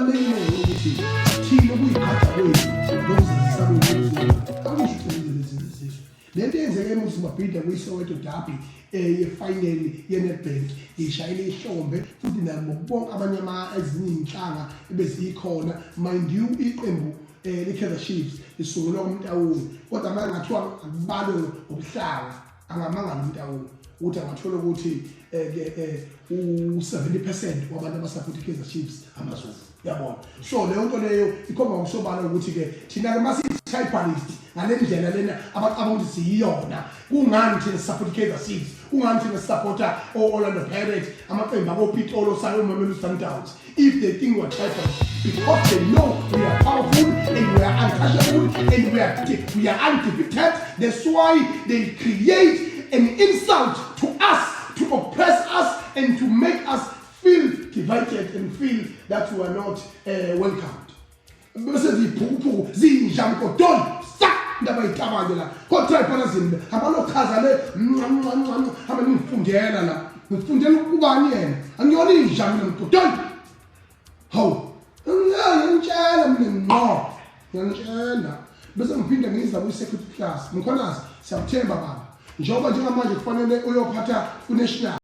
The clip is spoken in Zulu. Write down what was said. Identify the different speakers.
Speaker 1: okubalulekile ukuthi thina ukuyigada kwethu lokuzazisa kwethu akusho lezi zinto. Lento yenzeke emuthi mabhida kuyiSoweto derby yefinal yeNedbank ishayile ihlombe futhi nabo bonke abanye ezinye inhlanga ebezikhona mind you iqembu leKaizer Chiefs lisungulwa uMtawuni kodwa manje ngathiwa akubalwe ngobuhlanga angamangala uMtawuni ukuthi angathola ukuthi u70% wabantu abasupport iKaizer Chiefs amaZulu yabona. So leyo nto leyo ikhomba ngosobala ukuthi ke thina ke masiyi-tribalistic ngale ndlela lena abaqaba ukuthi siyiyona kungani thina support iKaizer Chiefs kungani thina supporta Orlando Pirates amaqembu aboPitolo Mamelodi Sundowns if they think we're tribal because they know we are powerful and we are untouchable and we are undefeated. That's why they create an insult to us, to oppress us and to make us feel divided and feel that we are not welcomed. Bese ziphuphu zinjamkodon sak ndaba itabanje la ko-tribalism abalochaza le hamba ngifundela la ngifundela ukubani yena angiyona injami nomkodon hawu ngiyangitshela mina ngiyangitshela bese ngiphinda ngiza ku-security class ngikhonazi siyakuthemba baba njengoba njengamanje kufanele uyophatha ku-national